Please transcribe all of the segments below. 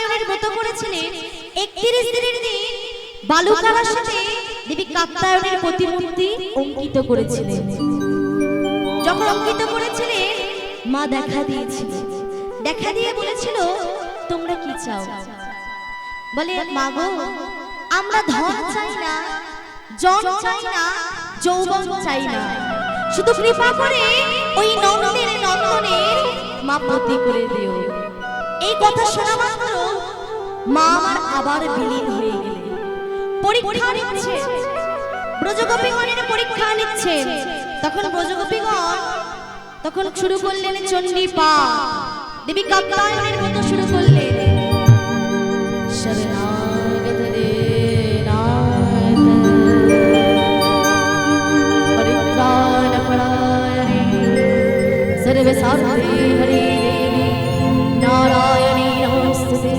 কাত্যায়নের ব্রত করেছিলেন 31 দিনের দিন বালুকার সাথে দেবী কাত্যায়নের প্রতিমূর্তি অঙ্কিত করেছিলেন। যখন অঙ্কিত করেছিলেন মা দেখা দিয়েছিল, দেখা দিয়ে বলেছিল তোমরা কি চাও? বলে মা গো, আমরা ধন চাই না, জন চাই না, যৌবন চাই না, শুধু কৃপা করে ওই নন্দের নন্দনের মা পতি করে দিও। এই কথা শোনা মাত্র মা আমার আবার বিলীন হয়ে গেলেন। পরীক্ষা নিচ্ছে, ব্রজগোপীগণের পরীক্ষা নিচ্ছেন। তখন ব্রজগোপীগণ তখন শুরু করলেন চণ্ডী পাঠ, দেবী কাত্যায়নের মতো শুরু করলেন। শরণাগত দেনাথ পরিত্রাণ পরায়ণে সর্বসার্থে হরি দেবী নারায়ণী নমস্তুতে।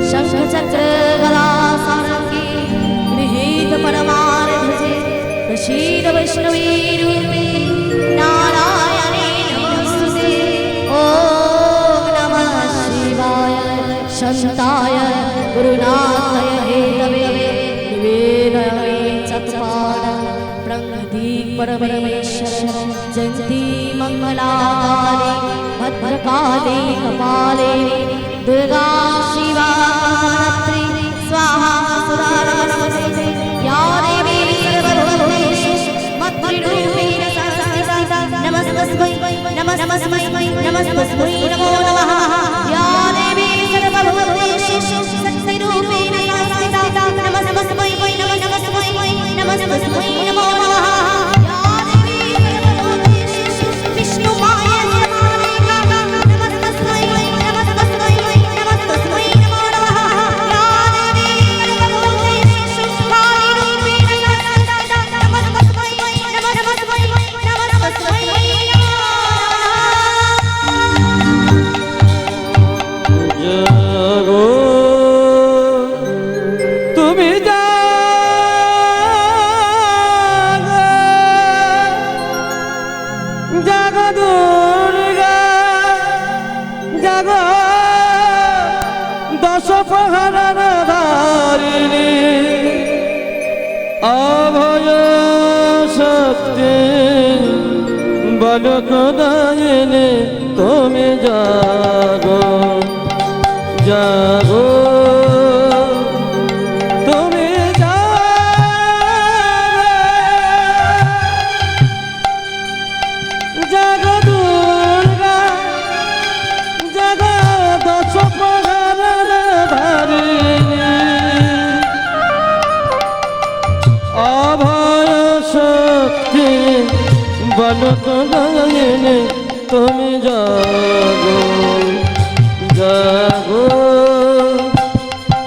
শঙ্খ চক্র গদা সারঙ্গে গৃহীত পরমার্ধে প্রसीद वैष्णवी रूपे नारायणे नमस्ते। ओम नमः शिवाय शान्ताय गुरुनाथाय हेतवे निवेदयामि चत्वारः प्रकृति परमेश्वर जयन्ती मंगलाकाले भद्रकाले कपाले दुर्गा शिवा धरित्री स्वाहा सदा नमस्ते। या देवी नमस्तस्मै नमस्तस्मै नमस्तस्मै नमो नमः। या देवी सर्वभूतेषु शक्तिरूपेण संस्थिता नमस्तस्मै नमस्तस्मै नमस्तस्मै नमो नमः। या देवी सर्वभूतेषु विष्णुमाया समानेका नमस्तस्मै नमस्तस्मै नमस्तस्मै नमो नमः। या देवी सर्वभूतेषु कालीरूपेण संस्थिता नमस्तस्मै नमस्तस्मै नमस्तस्मै। তুমি জাগ দুর্গা জাগ দশ প্রহরার ধারিণী অভয় শক্তি বালক দায়িনী তুমি জাগো জাগো তুমি জাগ দুর্গা জাগ দশ প্রহরার ধারিণী অভয় শক্তি বালক দায়িনী তুমি জাগো জাগো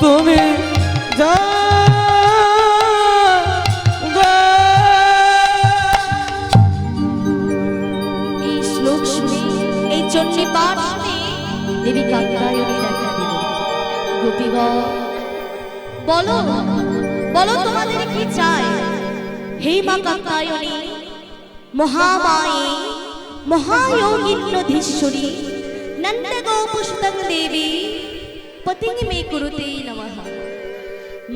তুমি জাগো। এই শ্লোক শুনে, এই চণ্ডী পাঠ শুনে দেবী কাত্যায়নী দেখা দিল। গোপীগণ বলো বলো তোমাদের কি চাই? হে মা কাত্যায়নী, মহামায়ে মহায়োগিন্যধীশ্বরী নন্দগোপুসুতং দেবী পতিং মে কুরুতে নমঃ।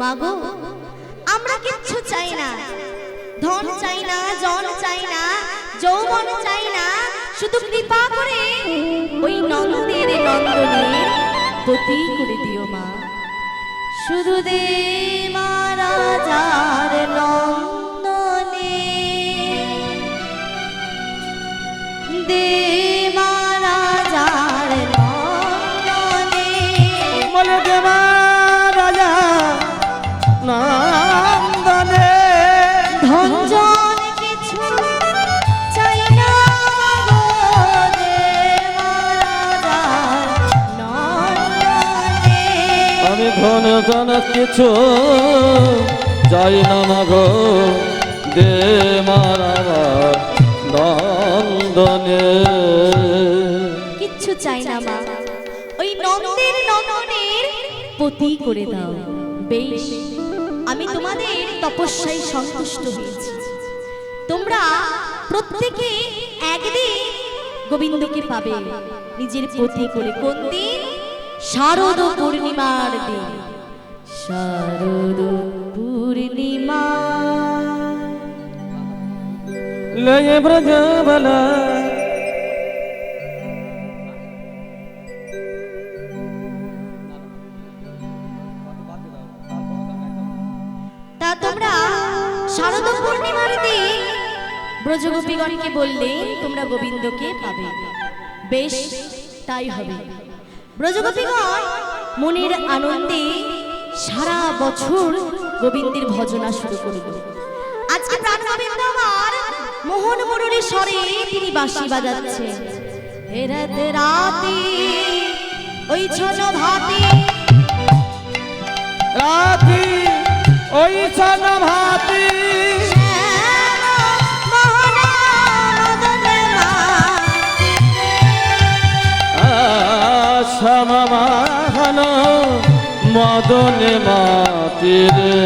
মাগো, আমরা কিচ্ছু চাই না, ধন চাই না, জন চাই না, যৌবন চাই না, শুধু কৃপা করে ওই নন্দের নন্দনের পতি করে দিও মা। শুধু দে মা রাজার নন্দনে, দে মা রাজার নন্দনে। বলে দেবা রাজা নন্দনে ধন জন কিছু চাই না গো, দে মা রাজার নন্দনে। আমি ধন জন কিছু চাই না মাগো, দে মারা নন্দনে। কিচ্ছু চাই না মা, ওই নন্দের নন্দনের পতি করে দাও। বেশ, আমি তোমাদের তপস্যায় সন্তুষ্ট হয়েছি। তোমরা প্রত্যেকে একদিন গোবিন্দকে পাবে নিজের পতি করে। কোন দিন? শারদ পূর্ণিমার দিন, শারদ পূর্ণিমা। লয়ে ব্রজবলা তা তোমরা শারদ পূর্ণিমার দিন ব্রজগোপীগণকে বললেন তোমরা গোবিন্দকে পাবে। বেশ, তাই হবে। ব্রজগোপীগণ মনের আনন্দে সারা বছর গোবিন্দের ভজনা শুরু করল। আজকে প্রাণ গোবিন্দ আমার মোহন মুরলী স্বরে তিনি বাঁশি বাজাচ্ছেন। হে রাতে রাতে ওই ছোট ভাতে রাতি ওই ছন ভাতি সমমাহন মদনে মাতিরে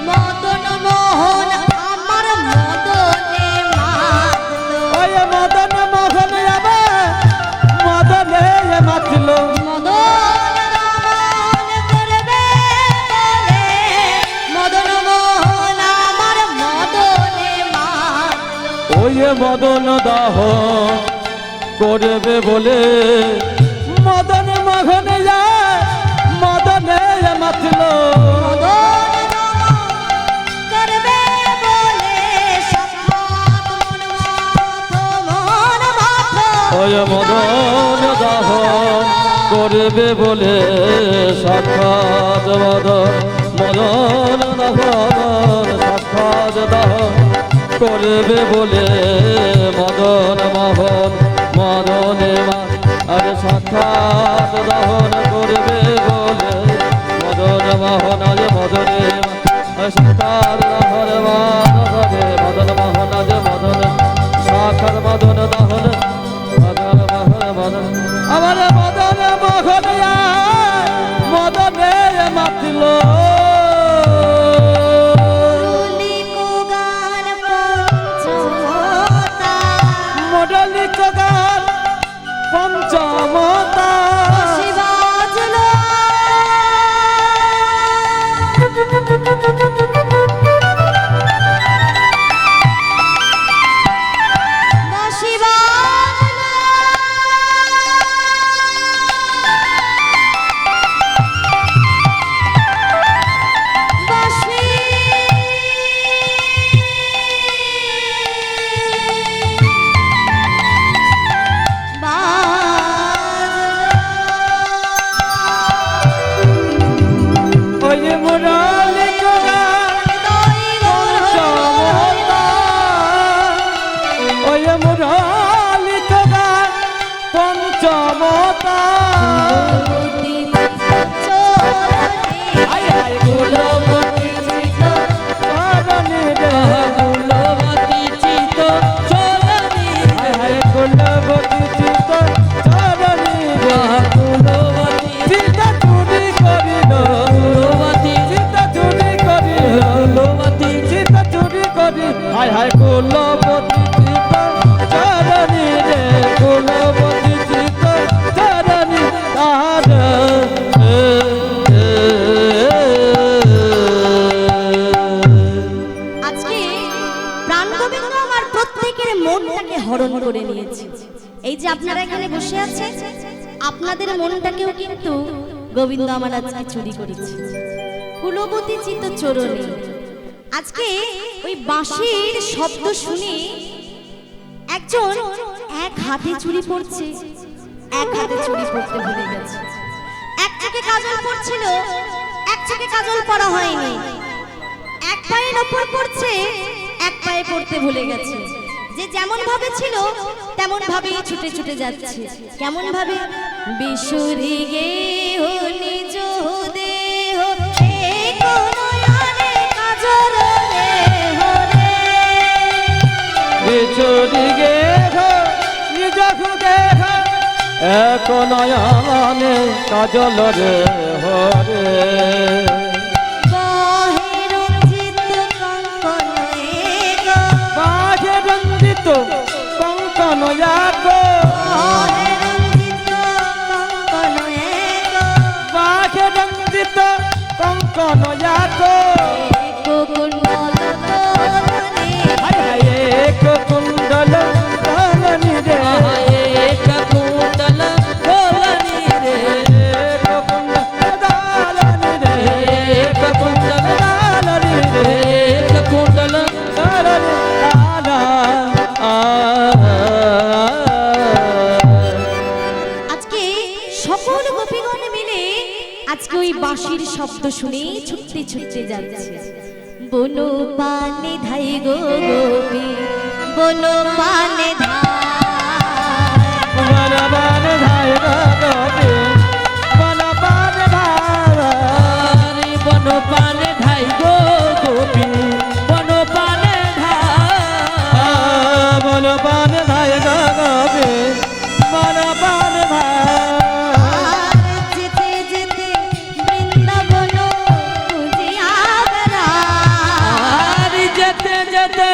মদন মোহন আমার মদনে মাতলো। ওই মদন মোহন আমার মদনে মাতলো। মদন রমন করবে বলে, মদন মোহন আমার মদনে মাতলো। ওই মদন দাহ করবে বলে মদন মোহন মদনে মাতলো। মদন রমন করবে বলে সাক্ষাৎ মন মাথো। ওই মদন দাহ করবে বলে সাক্ষাৎ মদন দাহ সাক্ষাৎ দাহ করবে বলে মদন মোহন মদনে আরে সাক্ষাৎ দহন করবে বলে মদন মোহন আজ মদনে সাক্ষাৎ দহন মাধবে মদন মোহন আজ মদন সাক্ষাৎ মদন দহন মদন মোহন মদন আমার মদন মোহন মদনে মাতিল। মডলিক গান পঞ্চমতা পঞ্চমতা হায় হায় কুলবতী চরণী রে কুলবতী চিত চরণী তার আজকে প্রাণ গোবিন্দ আমার প্রত্যেকের মনটাকে হরণ করে নিয়েছে। এই যে আপনারা এখানে বসে আছেন, আপনাদের মনটাকেও কিন্তু গোবিন্দ আমার আজকে চুরি করেছে। কুলবতী চিত চরণী, আজকে ওই বাঁশির শব্দ শুনে একজন এক হাতে চুরি পড়ছে, এক হাতে চুরি পড়তে ভুলে গেছে। এক চোখে কাজল পড়ছিল, এক চোখে কাজল পরা হয়নি। এক পায়ে নপুর পড়ছে, এক পায়ে পড়তে ভুলে গেছে। যে যেমন ভাবে ছিল তেমন ভাবেই ছুটে ছুটে যাচ্ছে। কেমন ভাবে? বিশুরি গে হো নিজ দেহ এক নয়নে কাজল রে হরে। বিচুরি গে হো নিজ দেহ এক নয়নে কাজল রে হরে। কঙ্কন সকল গোপীগণ মিলে আজকে ওই বাঁশির শব্দ শুনে ছুটতে ছুটতে যাচ্ছে। বনো পানে ধাই গো গোপী, বনো পানে ধাই, বন বন ধাই গো গোপী, বন বন ধাই, বন পানে ধাই গো গোপী, বন পানে ধাই, বন পানে ধাই গো গোপী, বন পানে ধাই। যেতে যেতে বৃন্দাবন খুঁজিয়া বেড়াই, যেতে যেতে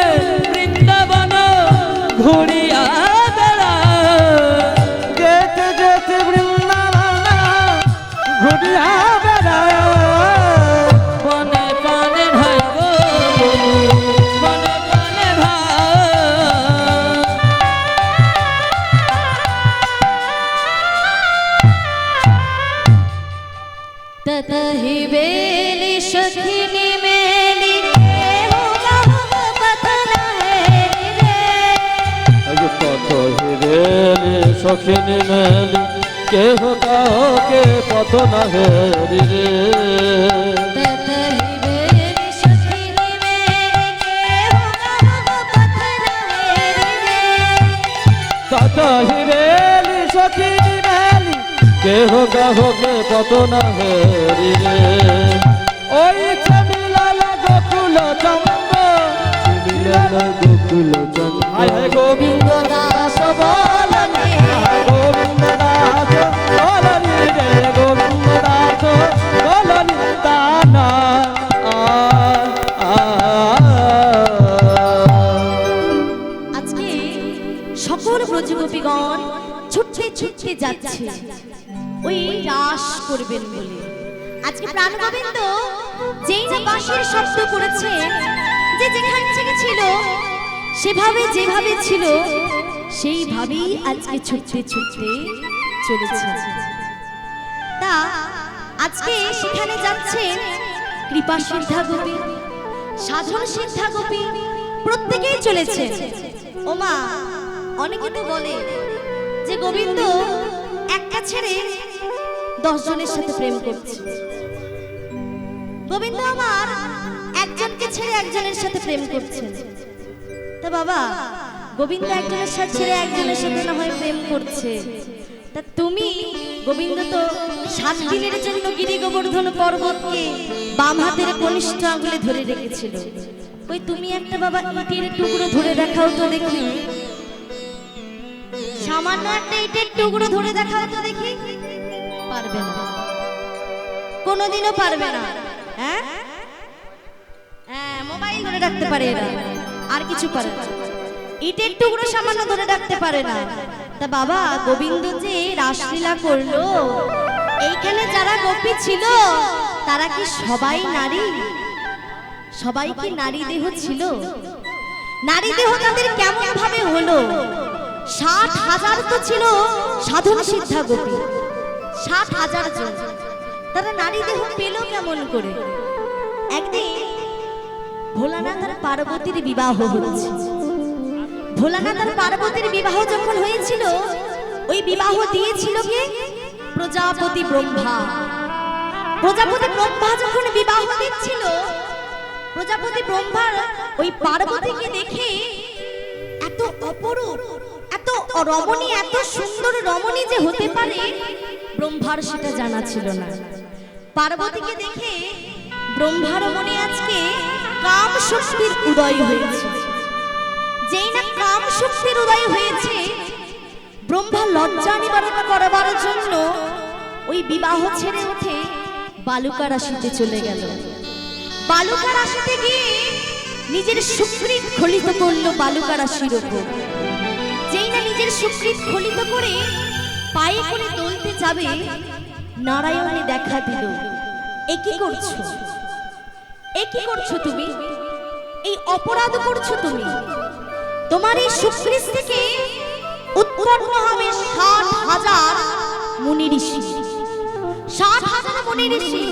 বৃন্দাবন ঘুরিয়া বেড়া, যেতে যেতে বৃন্দাবন ঘুরিয়া বেড়া, বনে পানে ধাই গো বনে পানে ধাই। ततहि बेली सखिनी मेली हो पतन है रे, पथ हिरेली सखिनी मेली केह काके पथ न हेरी रे। ततहि बेली सखिनी मेली हो पतन है रे, पथ हिरेली सखिनी मेली केह काके पथ न हेरी रे। ओई मिलल गोकुल चंद, मिलल गोकुल चंद, हाय हाय गोविंद दास बोलनी, गोविंद दास बोलनी रे, गोविंद दास बोलनी ताना আজকে সকল ব্রজগোপীগণ ছুটতে ছুটতে যাচ্ছে ওই রাস করবেন বলে। আজকে প্রাণ গোবিন্দ যেই না বাঁশির শব্দ করেছে, যে যেখান থেকে ছিল সেভাবে যেভাবে ছিল সেইভাবেই আজকে ছুটতে ছুটতে চলেছে। তা আজকে সেখানে যাচ্ছে কৃপা সিদ্ধা গোপী, সাধন সিদ্ধা গোপী, প্রত্যেকেই চলেছে। ওমা, অনেকে তো বলে যে গোবিন্দ একটা ছেড়ে 10 জনের সাথে প্রেম করছে, গোবিন্দ আমার একজনকে ছেড়ে একজনের সাথে প্রেম করছে। তা বাবা, গোবিন্দ একজনের সাথে ছেড়ে একজনের সাথে না হয় প্রেম করছে, তা তুমি গোবিন্দ তো 7 দিনের জন্য গিরি গোবর্ধন পর্বতকে বাম হাতের কনিষ্ঠ আঙুলে ধরে রেখেছিল। ওই তুমি একটা বাবা ইটের টুকরো ধরে দেখাও তো দেখি, সামান্য একটা ইটের টুকরো ধরে দেখাও তো দেখি। পারবে না, কোনোদিনও পারবে না। হ্যাঁ হ্যাঁ, মোবাইল ধরে রাখতে পারে এরা, আর কিছু পারে না। ইটের টুকরো সামান্য ধরে রাখতে পারে না। তা বাবা, গোবিন্দ যে রাসলীলা করলো, এইখানে যারা গোপী ছিল তারা কি সবাই নারী? সবাই কি নারী দেহ ছিল? নারী দেহ তাদের কেমন ভাবে হলো? 60,000 তো ছিল সাধন সিদ্ধা গোপী, 60,000 জন, তারা নারী দেহ পেল কেমন করে? একদিন ভোলানাথ আর পার্বতীর বিবাহ হচ্ছে। ভোলানাথ আর পার্বতীর বিবাহ যখন হয়েছিল, ওই বিবাহ দিয়েছিল কে? প্রজাপতি ব্রহ্মা। প্রজাপতি ব্রহ্মা যখন বিবাহ দিচ্ছিল, প্রজাপতি ব্রহ্মার ওই পার্বতীকে দেখে এত অপরূপ, এত রমণী, এত সুন্দর রমণী যে হতে পারে ব্রহ্মার সেটা জানা ছিল না। পার্বতীকে দেখে ব্রহ্মার মনে আজকে কাম শক্তির উদয় হয়েছে। যেই না কাম শক্তির উদয় হয়েছে, ব্রহ্মা লজ্জা নিবারণ করবার জন্য ওই বিবাহ ছেড়ে উঠে বালুকা রাশিতে চলে গেল। বালুকা রাশিতে গিয়ে নিজের সুকৃত খলিত করলো বালুকা রাশির উপর। যেই না নিজের সুকৃত খলিত করে পায়ে করে তুলতে যাবে, নারায়ণে দেখা দিল। এ কি করছো? এ কি করছো তুমি? এই অপরাধ করছো তুমি। তোমার এই সুকৃত থেকে উৎপন্ন হবে 60,000 মুনি ঋষি। 60,000 মুনি ঋষি,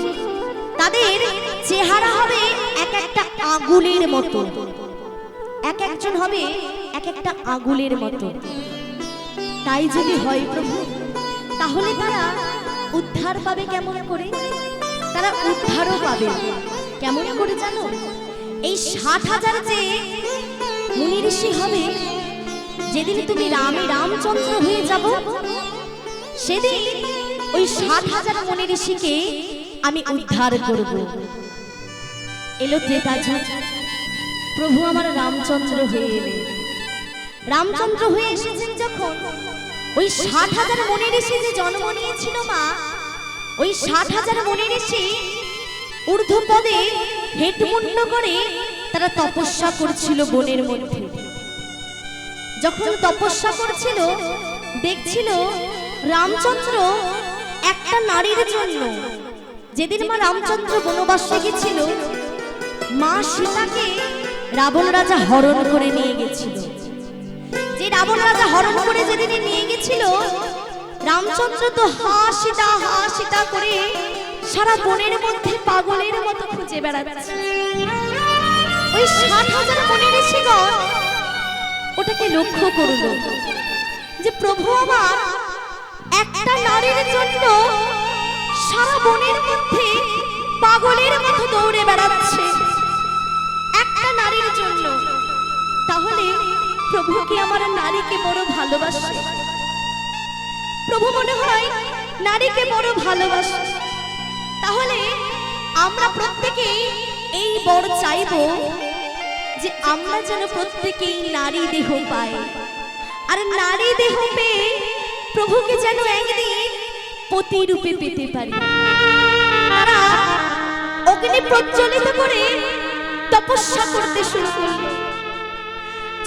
তাদের চেহারা হবে এক একটা আগুলের মতো, এক একজন হবে এক একটা আগুলের মতো। তাই যদি হয় প্রভু, তাহলে তারা উদ্ধার পাবে কেমন করে? তারা উদ্ধারও পাবে কেমন করে জানো? এই 60,000 যে মুনি ঋষি হবে, যেদিন তুমি রামচন্দ্র হয়ে যাব, সেদিন ওই 60,000 মুনি ঋষিকে আমি উদ্ধার করব। এলো ত্রেতা যুগ, প্রভু আমার রামচন্দ্র হয়ে এলেন। রামচন্দ্র হয়ে এসেছেন যখন, ওই 60,000 মুনি ঋষি যে জন্ম নিয়েছিল মা, ওই 60,000 মুনি ঋষি ঊর্ধ্বপদে হেটমুণ্ড করে তারা তপস্যা করছিল বনের মধ্যে। যখন তপস্যা করছিল, দেখছিল রামচন্দ্র একটা নারীর জন্য, যেদিন মা রামচন্দ্র বনবাসে গেছিল, মা সীতাকে রাবণ রাজা হরণ করে নিয়ে গেছিল। যে রাবণ রাজা হরণ করে যেদিন নিয়ে গেছিল, রামচন্দ্র তো হা সীতা করে সারা বনের মধ্যে পাগলের মতো খুঁজে বেড়াচ্ছে। ওই 60,000 মুনি ঋষিগণ ওটাকে লক্ষ্য করলো যে প্রভু আমার একটা নারীর জন্য সারা বনের মধ্যে পাগলের মতো দৌড়ে বেড়াচ্ছে, একটা নারীর জন্য। তাহলে প্রভু কি আমার নারীকে বড় ভালোবাসে? প্রভু মনে হয় নারীকে বড় ভালোবাসে। তাহলে আমরা প্রত্যেকেই এই বর চাইব যে আমরা যেন প্রত্যেকেই নারী দেহ পাই, আর নারী দেহ পেয়ে প্রভুকে যেন একদিন পতি রূপে পেতে পারি। তারা অগ্নি প্রজ্বলিত করে তপস্যা করতে শুরু করলো।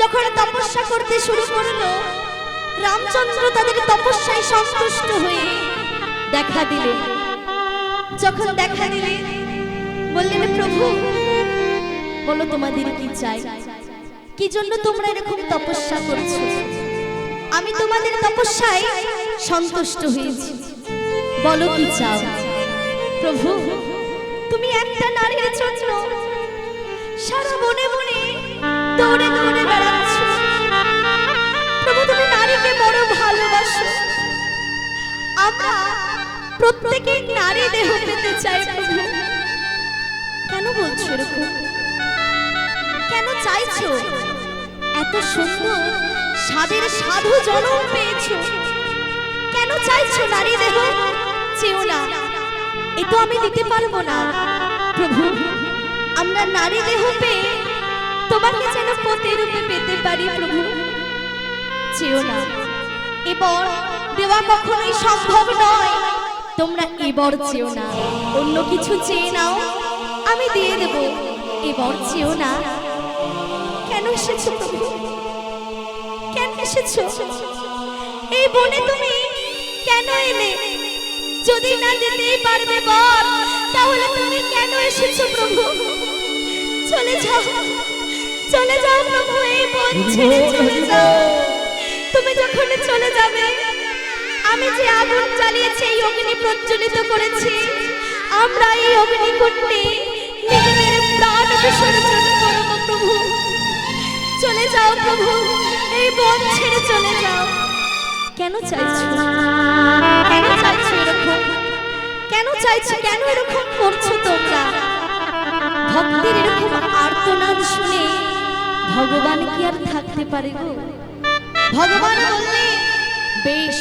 যখন তপস্যা করতে শুরু করলো, রামচন্দ্র তাদের তপস্যায় সন্তুষ্ট হয়ে দেখা দিলেন। যখন দেখা দিলেন, বললেন প্রভু বলো তোমাদের কি চাই, কি জন্য তোমরা এরকম তপস্যা করছো? আমি তোমাদের তপস্যায় সন্তুষ্ট হয়েছি, বলো কি চাও? প্রভু তুমি একটা নারীর জন্য সারা বনে বনে দৌড়ে দৌড়ে বেড়াচ্ছ। প্রভু তুমি নারীকে বড় ভালোবাসো, আমরা প্রত্যেকে নারী দেহ পেতে চাই। প্রভু কেন বলছো এরকম? কেন চাইছো? এত সুন্দর স্বাদের সাধু জন্ম পেয়েছো, কেন চাইছো নারী দেহ? চেও না, এ তো আমি দিতে পারবো না। প্রভু আমরা নারী দেহ পেয়ে তোমাকে যেন পতি রূপে পেতে পারি। প্রভু চেও না, এবার দেওয়া কখনোই সম্ভব নয়। তোমরা এবার চেও না, অন্য কিছু চেয়ে নাও, আমি দিয়ে দেব। এবার চেও না। কেন এসেছো প্রভু? কেন এসেছো এই বনে? তুমি কেন এলে? যদি না দিতেই পারবে বল, তাহলে তুমি কেন এসেছো প্রভু? চলে যাও, চলে যাও প্রভু, এই বন ছেড়ে চলে যাও। তুমি যখন চলে যাবে, আমি যে আগুন জ্বালিয়েছি, এই অগ্নি প্রজ্বলিত করেছি, আমরা এই অগ্নিকুণ্ডে নিজেদের প্রাণ বিসর্জন করব। প্রভু চলে যাও, প্রভু এই বন ছেড়ে চলে যাও। কেন চাইছো? কেন চাইছো এরকম? কেন চাইছো? কেন এরকম করছো তোমরা? ভক্তের এরকম আর্তনাদ শুনে ভগবান কি আর থাকতে পারে গো? ভগবান বললে বেশ,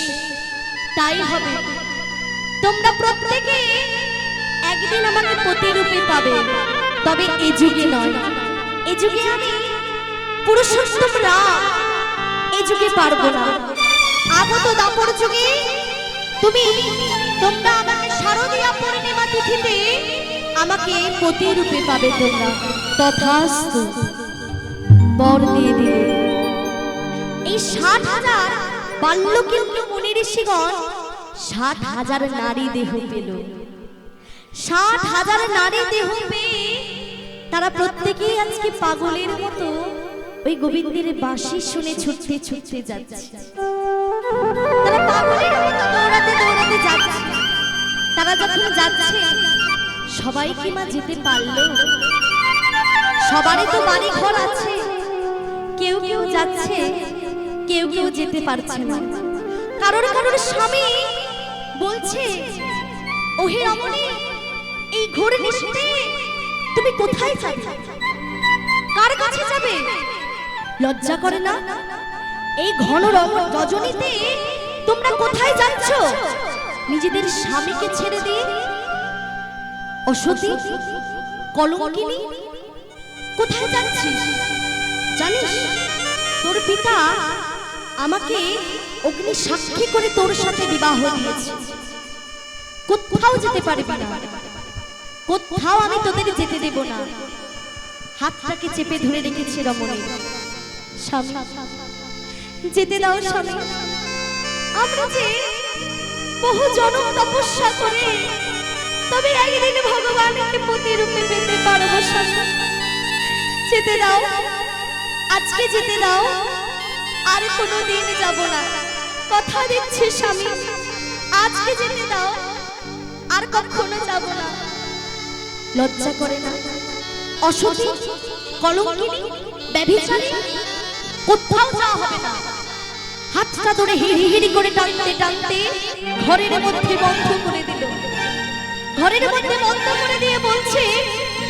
তাই হবে। তোমরা প্রত্যেকে একদিন আমাকে পতি রূপে পাবে, তবে এ যুগে নয়। এ যুগে আমি পুরুষোত্তম রাম, এ যুগে পারবো না। আগত দাপর যুগে তোমরা আমাকে শারদীয়া পূর্ণিমা তিথিতে আমাকে পতি রূপে পাবে তোমরা। তথাস্তু, বর দিয়ে দিলে। এই 60,000 বাল্যকিন্নু মুনি ঋষিগণ 60,000 নারী দেহ পেল। 60,000 নারী দেহ পেয়ে তারা প্রত্যেকেই আজকে পাগলের মতো ওই গোবিন্দের বাঁশি শুনে ছুটতে ছুটতে যাচ্ছে। তারা পাগলের মতো দৌড়াতে দৌড়াতে যাচ্ছে। তারা যখন যাচ্ছে, সবাই কি মা যেতে পারলো? সবারই তো বাড়ি ঘর আছে, কেউ কেউ যাচ্ছে, কেউ কেউ যেতে পারছে না। কারোর কারোর স্বামী বলছে ওহে রমণী, এই ঘোর নিশীথে তুমি কোথায় যাবে? কার কাছে যাবে? লজ্জা করে না? এই ঘন রজনীতে তোমরা কোথায় যাচ্ছ? নিজেদের স্বামীকে ছেড়ে দিয়ে অসতী কলঙ্কিনী কোথায় যাচ্ছিস? জানিস তোর পিতা আমাকে অগ্নি সাক্ষী করে তোর সাথে বিবাহ দিয়েছে। কোথাও যেতে পারবি না, কোথাও আমি তোদের যেতে দেব না। হাতটাকে চেপে ধরে রেখেছে রমণী। স্বামী, যেতে দাও স্বামী। আমরা যে বহু জনম তপস্যা করে তবে একদিন ভগবানকে পতি রূপে পেতে পারবো স্বামী। যেতে দাও, আজকে যেতে দাও, আর কোনোদিন যাব না। কথা দিচ্ছি স্বামী, আজকে যেতে দাও, আর কখনো যাব না। লজ্জা করে না? অসতী কলঙ্কিনী ব্যভিচারী কোথাও যাওয়া হবে না। হাতটা ধরে হিড়ি করে টানতে টানতে ঘরের মধ্যে বন্ধ করে দিল। ঘরের মধ্যে বন্ধ করে দিয়ে বলছে,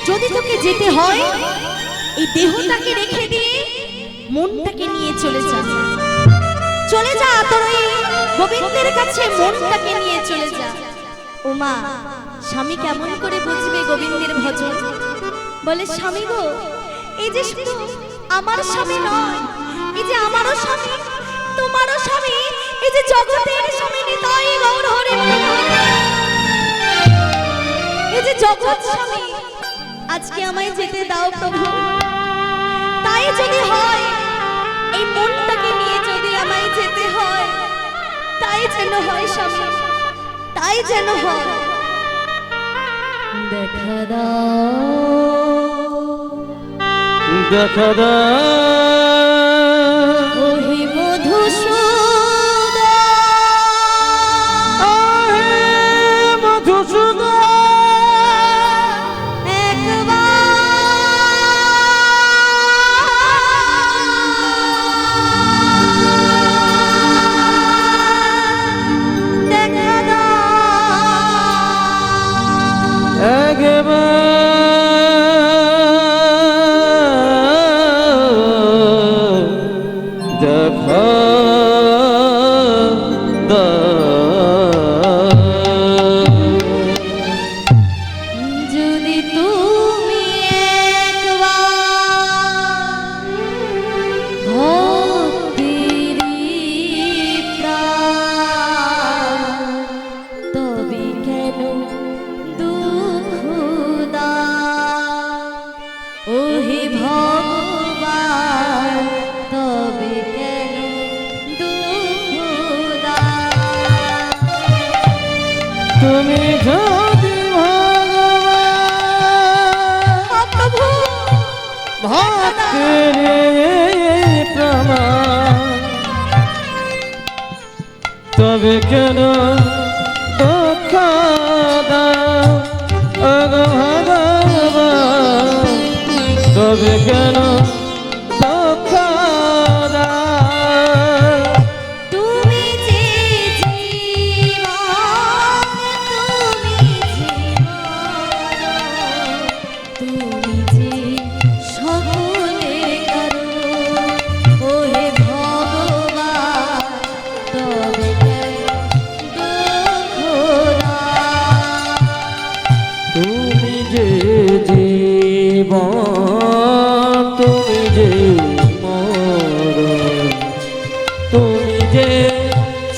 যদি তোকে যেতে হয় এই দেহটাকে রেখে দিয়ে মনটাকে নিয়ে চলে যা। চলে যা, তোর ওই গোবিন্দের কাছে মনটাকে নিয়ে চলে যা। ওমা, স্বামী কেমন করে বুঝবে গোবিন্দের ভজন? বলে, স্বামী গো, এই যে শুধু আমার স্বামী নয়, এই যে আমারও স্বামী, তোমারও স্বামী, এই যে জগতের স্বামী নিতাই গৌর হরি, এই যে জগৎ স্বামী, আজকে আমায় যেতে দাও প্রভু। তাই যদি হয় এই মনটাকে নিয়ে যদি আমায় যেতে হয়, তাই যেন হয় স্বামী, তাই যেন হয়। দেখা দাও, দেখা দাও, ওহে মধুসূদন, ওহে মধুসূদন, যদি তুমি একবার ভক্তির প্রাণ, তবে কেন দুঃখ দাও? ওহে ভগবান, তবে কেন দুঃখ দাও? তুমি যদি ভগবান প্রভু ভক্তের প্রমাণ, তবে কেন দুঃখ দাও? ওগো ভগবান, তবে কেন দুঃখ দাও? তুমি যে জীবন, তুমি যে সকলের কারণ, ওহে ভগবান, তবে কেন দুঃখ দাও? তুমি যে জীবন, তুমি যে মরণ, তুমি যে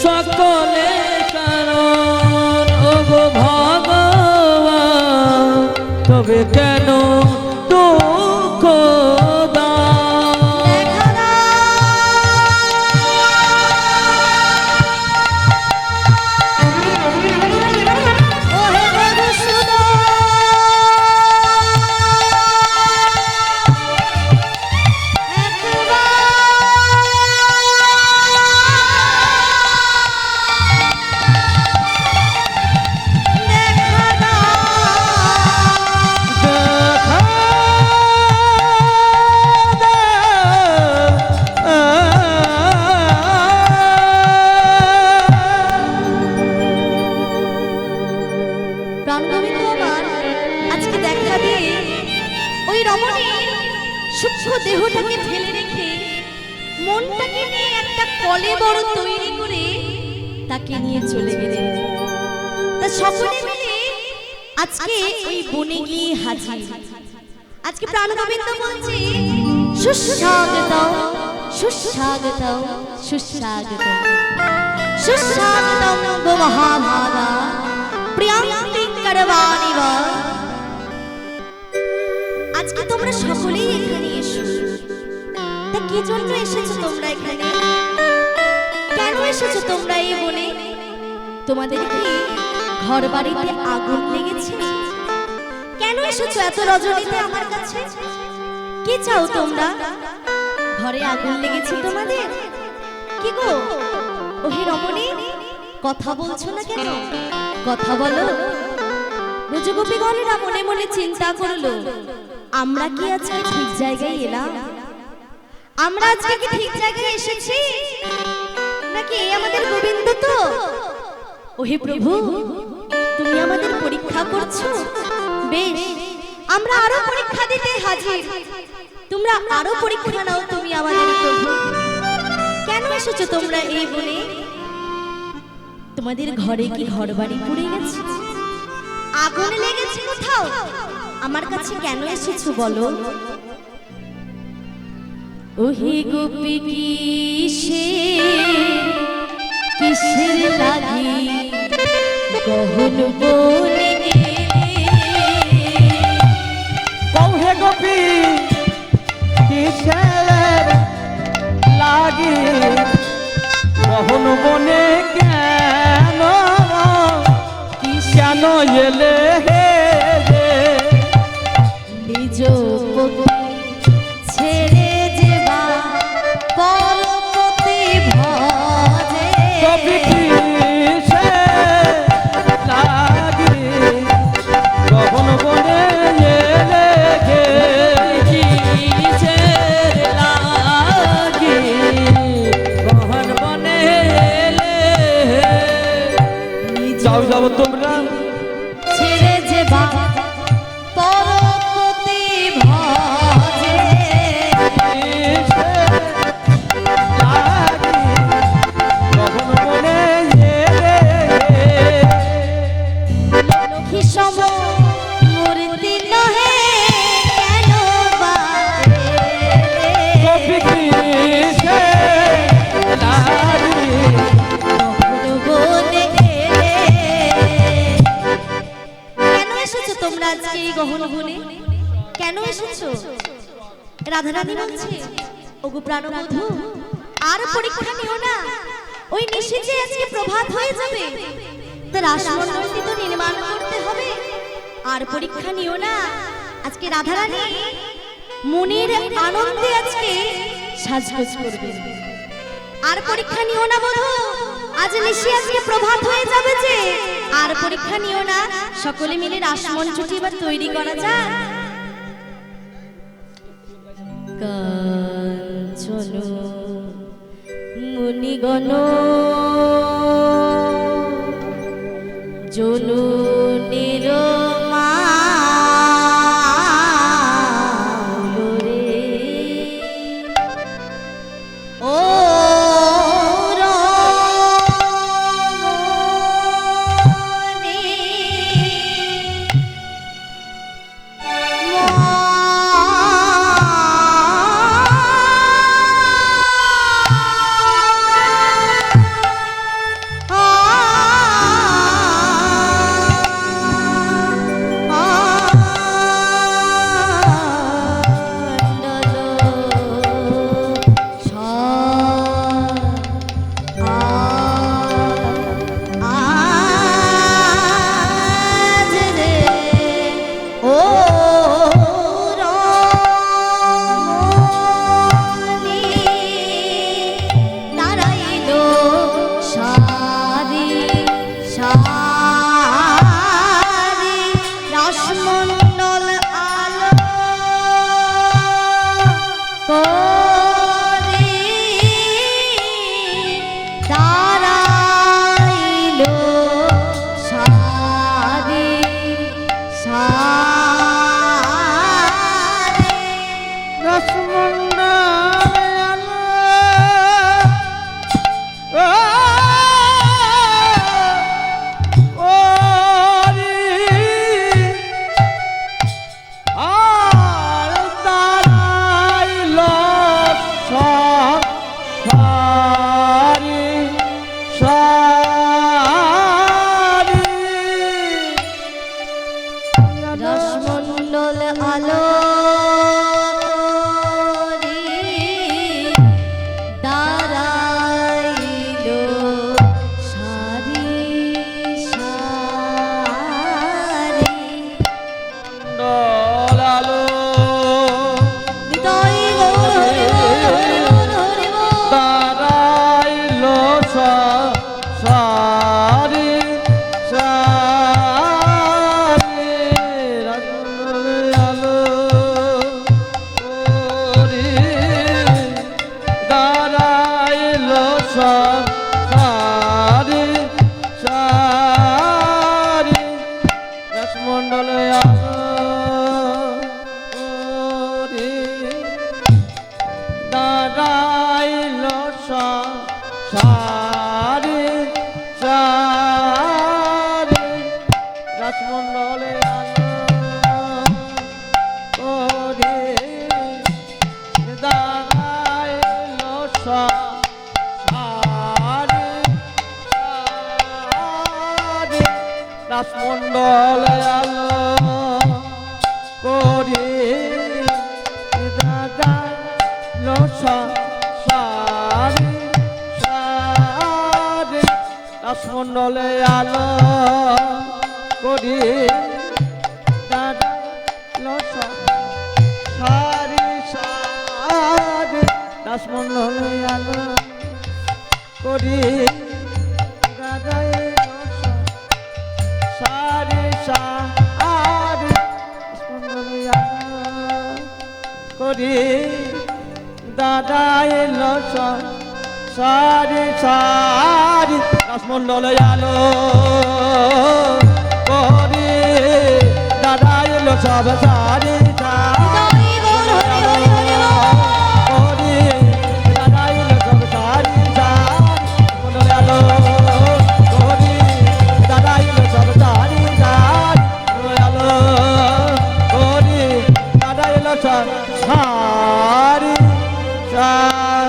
সকলে কারণ, ওগো ভগবান, তবে কেন দুঃখ দাও? দেখা দাও, ওহে মধুসূদন, একবার দেখা দাও। প্রাণগোবিন্দ আমার আজকে দেখা দিয়ে ওই রমণীর সূক্ষ্ম দেহটাকে ফেলে রেখে মনটাকে নিয়ে একটা কলে বড় তৈরি করে তাকে নিয়ে চলে গেলেন। তা সকলে মিলে আজকে ওই বনে গিয়ে হাজির। আজকে প্রাণগোবিন্দ বলছে সুস্বাগতম সুস্বাগতম সুস্বাগতম সুস্বাগতম গো মহাভাগা প্রিয়াঙ্কি করবানি বা। আজকে তোমরা সকলেই এখানে এসো। তা কি জন্য এসেছো তোমরা এখানে? কেন এসেছো তোমরা এই বনে? তোমাদের কি ঘর বাড়িতে আগুন লেগেছে? কেন এসেছো এত রজনীতে আমার কাছে? কি চাও তোমরা? ঘরে আগুন লেগেছে তোমাদের? কি গো ওহে রমণী, কথা বলছো না কেন? কথা বলো। ব্রজগোপীগণেরা মনে মনে চিন্তা করলো, আমরা কি আজকে ঠিক জায়গায় এলাম? আমরা আজকে কি ঠিক জায়গায় এসেছি নাকি এই আমাদের গোবিন্দ? তো ওহে প্রভু, তুমি আমাদের পরীক্ষা করছো? বেশ, আমরা আরো পরীক্ষা দিতে হাজির। তোমরা আরো পরীক্ষা নাও তুমি আমাদের প্রভু। কেন এসেছো তোমরা এই বনে? তোমাদের ঘরে কি ঘর বাড়ি পুড়ে গেছে? আগুন লেগেছে কোথাও? আমার কাছে কেন এসেছো বলো? ওহে গোপী কিসের লাগি গহন বনে গেলে? কহে গোপী কিসের লাগি গহন বনে কেন কেন এলে হে নিজ ছেড়ে যেবা পরপতি ভজে। গোপী কিসের লাগি গহন বনে এলে হে কিসের লাগি গহন বনে এলে। যাও যাও তোমরা ছেড়ে যেবা পরপতি ভজে। লক্ষ্মী সম মূর্তি নহে কেন বা বনে এলে? কেন এসেছো তোমরা আজকে এই গহন বনে? কেন এসেছো? রাধারানী বলছে, ওগো প্রাণবধূ, আর পরীক্ষা নিও না। ওই নিশিতে আজকে প্রভাত হয়ে যাবে, তা রাসমণ্ডলটি তো নির্মাণ করতে হবে। আর পরীক্ষা নিও না। আজকে রাধারানী মনের আনন্দে আজকে সাজগোজ করবে। আর পরীক্ষা নিও না বলো, আজ নিশি আজকে প্রভাত হয়ে যাবে যে। আর পরীক্ষা নিও না, সকলে মিলে রাসমঞ্চটি এবার তৈরি করা যায়। কাঞ্চন মুনিগণ জননীর মালো রে, ও রমণী রাসমণ্ডলে করে দাঁড়াইল সারি রাসমণ্ডলে আলো করে দাঁড়াইল সারি সারি রাসমণ্ডলে আলো করি দাঁড়াইল সারি সারি রাসমণ্ডলে আলো করি দাঁড়াইল সারি সারি রাসমণ্ডলে আলো করি দাঁড়াইল সারি সারি রাসমণ্ডলে আলো করি দাঁড়াইল সব সারি সারি করি দাঁড়াইল সব সারি সারি রাসমণ্ডলে আলো করি দাঁড়াইল সব সারি সারি আলো করি দাঁড়াইল সব সারি সারি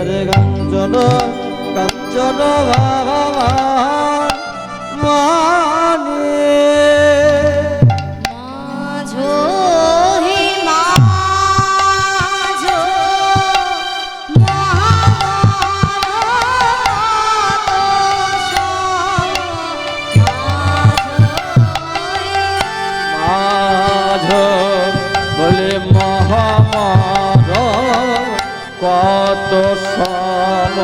রে কাঞ্চন কাঞ্চন ভগবান মানে মাঝো হে মাঝো মাঝ বলে মহামার কত সম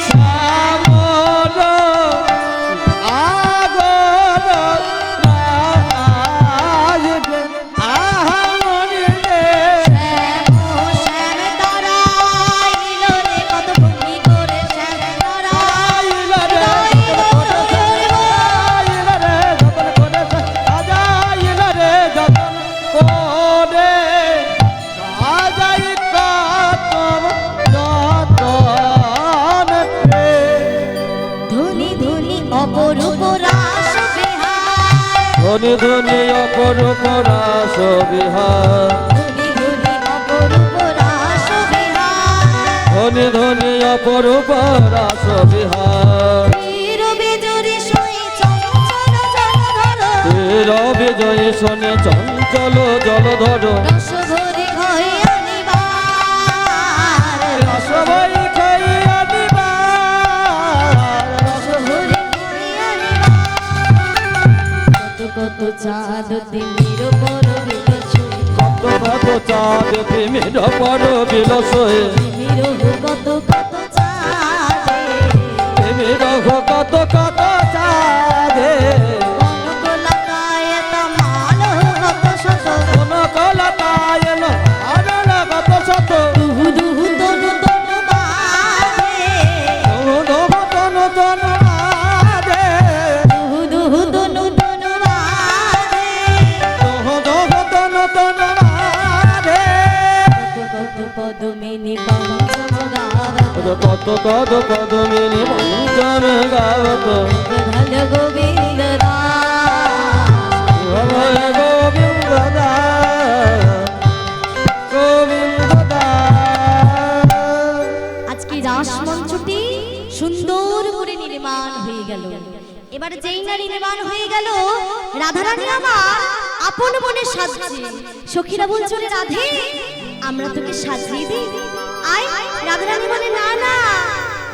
সামর আগর রাজ আহামরি রে আইল রে আইল রে যতন করে সাজাইল রে যতন করে সাজাই কাতম যতন রে ধুনি ধুনি অপরূপ রাস বিহার ধনি ধনি অপরূপ রাস বিহার ধুনি ধুনি অপরূপ রাস বিহার ধনি ধনি অপরূপ রাস বিহার রবি জুরি সই চঞ্চল জলধর তীর বিজয়ী শোনে চঞ্চল জলধর রস ভরি ঘরে আনিবার রস বই খাইয়া দিবার রস ভরি ঘরে আনিবার কত কত চাঁদ তিমির পর বিলসই কত কত চাঁদ তিমির পর বিলসয়ে তিমির কত কত চাঁদে তিমির কত কত চাঁদে কনক লাগায় তামাল কত শত কোন কলতায়ন আরণ কত শত দুহু দুহু তনু তনু বাজে তন তন আদে দুহু দুহু তনু তনু বাজে তন তন আদে কত কত পদমিনী পঞ্চম গাবত কত কত কদমিনী পঞ্চম গাবত প্রধান গোবিন্দ দাস ভয় গোবিন্দ দাস গোবিন্দ দাস আজকে রাস মঞ্চটি সুন্দর করে নির্মাণ হয়ে গেল। এবার যেই না নির্মাণ হয়ে গেল, রাধারানী আমার আপন মনে সাজছে। সখীরা বলছে রে রাধে, আমরা তোকে সাজিয়ে দিই। আয় রাধারানী বলে না না,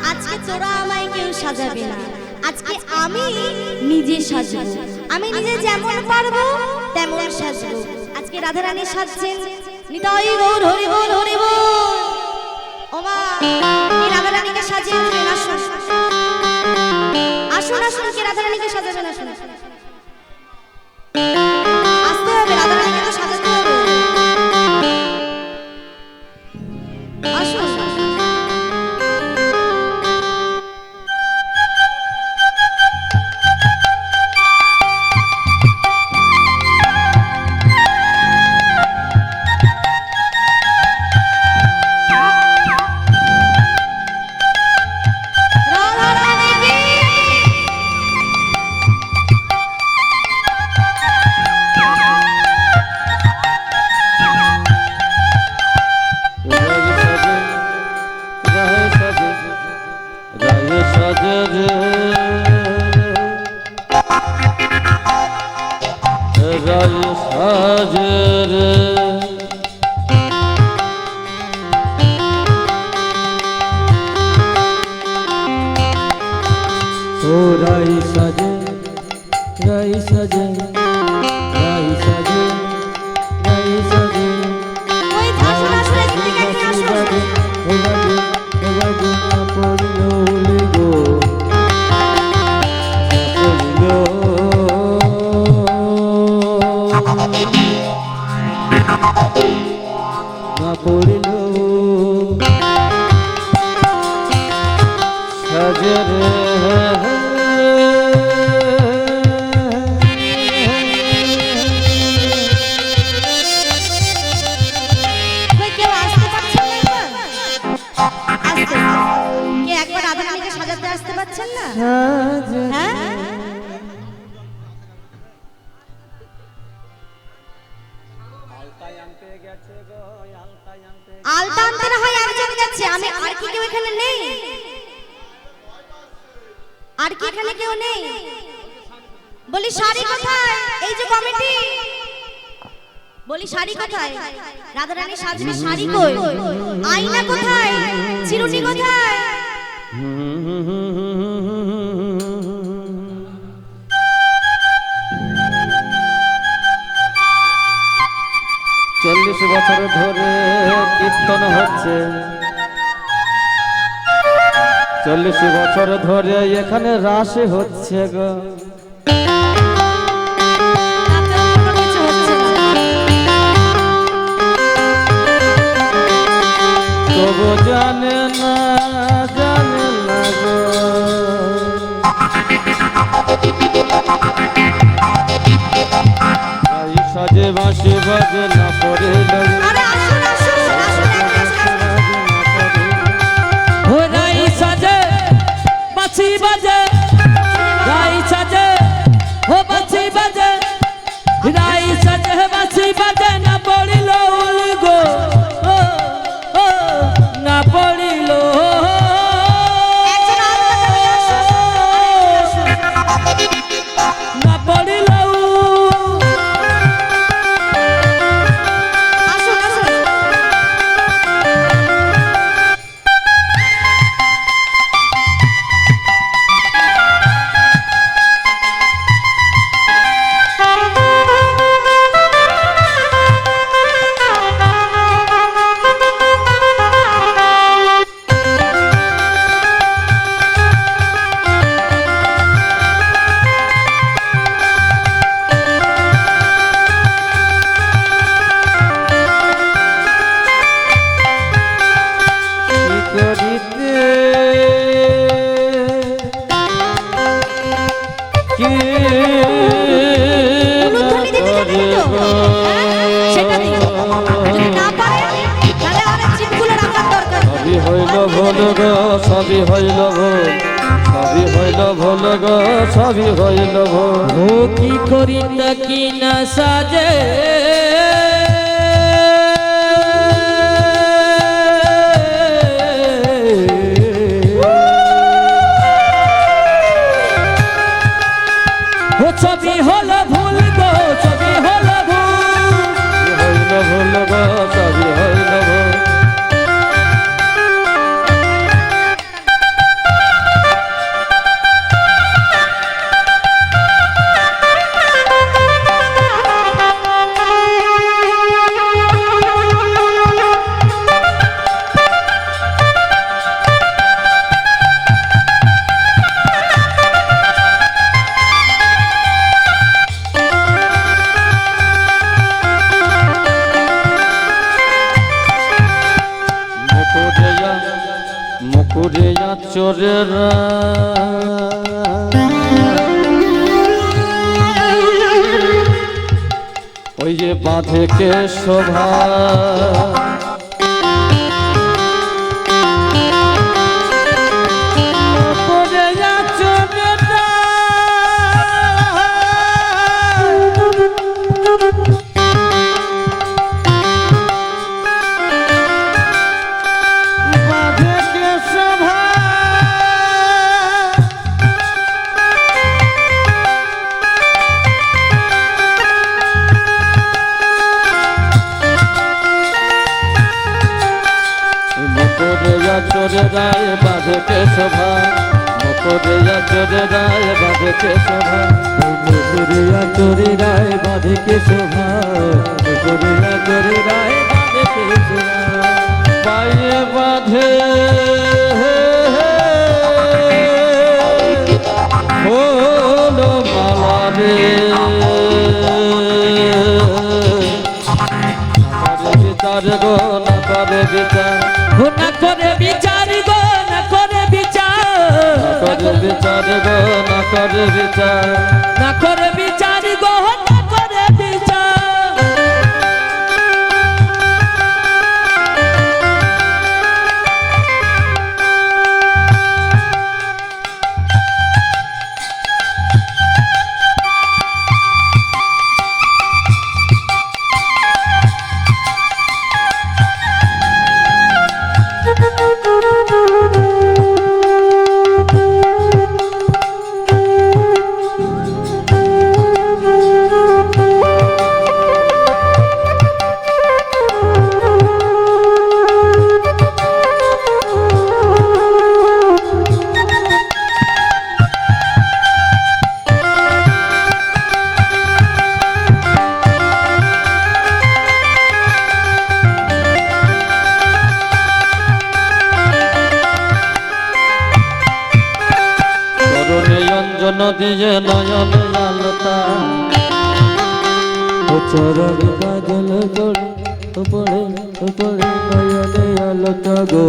আজকে তোরা আমায় কেউ সাজাবে না, আজকে আমি নিজে সাজবো, আমি নিজে যেমন পারবো তেমন সাজবো। আজকে রাধারানী সাজছেন, নিতাই গৌর হরি বল হরি বল। ওমা এই রাধারানীকে সাজিয়ে দিলেন, আসুন আসুন আসুন, কে রাধারানীকে সাজাবেন, আসুন আসতে হবে, রাধারানীকে তো সাজাতে হবে, আসুন রাই সাজে রে ও রাই সাজে রাই সাজে রাই সাজে রাই সাজে ওই আসুন আসুন এদিক থেকে একদিন আসুন। কই কেউ আসতে পারছেন না একবার? কে একবার রাধারানীকে সাজাতে আসতে পারছেন না? হ্যাঁ আলতা আনতে না হয় একজন গেছে, আমি আর কি কেউ এখানে নেই? আর কি এখানে কেউ নেই? বলি শাড়ি কোথায়? এই যে কমিটি, বলি শাড়ি কোথায়? রাধারানী সাজবে শাড়ি কই? আয়না কোথায়? চিরুনি কোথায়? 40 বছর ধরে কীর্তন হচ্ছে, 40 বছর ধরে এখানে রাস হচ্ছে গো। তবু জানে না গো সাজে বাঁশি বাজে না পড়ে লাগে। আরে আসুন আসুন আসুন ও রাই সাজে বাঁশি বাজে, রাই সাজে ও বাঁশি বাজে, রাই সাজে বাঁশি বাজে না পড়িল গো, ও ও না পড়িল না পড়িল সবই হইল ভুল, সবই হইল ভুল গো, সবই হইল ভুল। ও কি করি তা কি না সাজে, ও সবই হলো ভুল গো, সবই হলো ভুল, হইল ভুল গো, সবই হইল ভুল। মুকুরিয়া চোরেরা ওই যে বাঁধে কে শোভা, মুকুরিয়া চোরেরা চরে রায় বাঁধকে শোভা মকরিয়া চরে রায় বাঁধকে শোভা মকরিয়া চরে রায় বাঁধকে শোভা মকরিয়া চরে রায় বাঁধকে শোভা পায়ে বাঁধে হলো মালা রে বিচার গো না করে বিচার না করে বিচার গো না করে বিচার করে বিচার গো না করে বিচার না করে বিচার গো না করে বিচার দিয়ে নয়ন আলতা ও চরণ কাজল করে উপরে উপরে নয়নে আলতা গো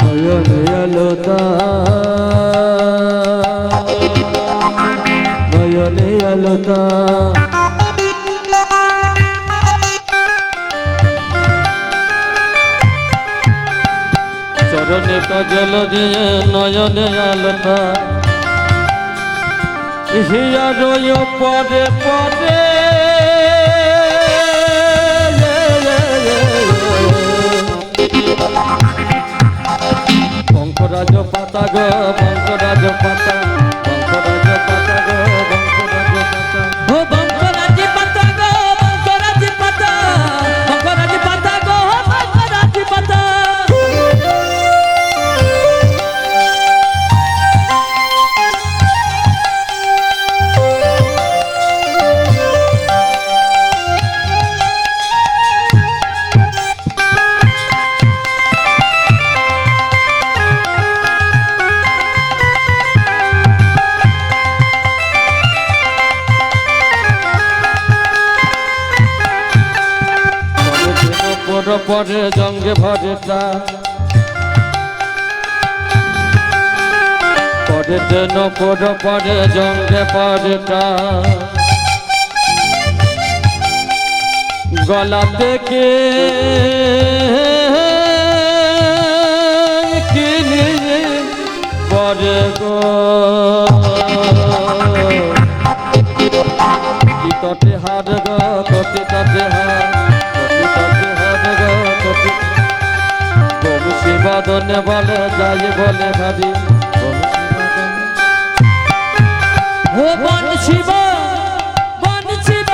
নয়নে আলতা নয়নে আলতা চরণে কাজল দিয়ে নয়নে আলতা হিয়া রয় পদে পদে বঙ্করাজ পাতা গো বঙ্করাজ পাতা বঙ্করাজ পাতা গো বঙ্করাজ পাতা ও বঙ্করাজ পাতা গো বঙ্করাজ পাতা বঙ্করাজ পাতা গো বঙ্করাজ পাতা পরে জঙ্গে ভরেটা পরে তেন পরে জঙ্গে পরেটা গলা থেকে কিনি পরে গো কি তটে হার গো তটে তটে হার বংশীবাদনে বলে যাই বলে ভাবি ও বংশীব বংশীব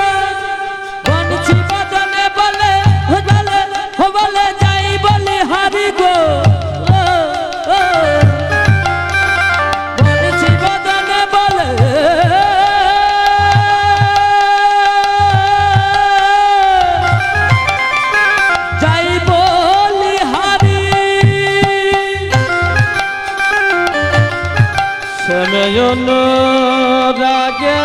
বংশীবাদনে বলে বলে যাই বলে হারি গো বংশীবাদনে বলে যাই বলি হারি শ্যাময়ন রাগে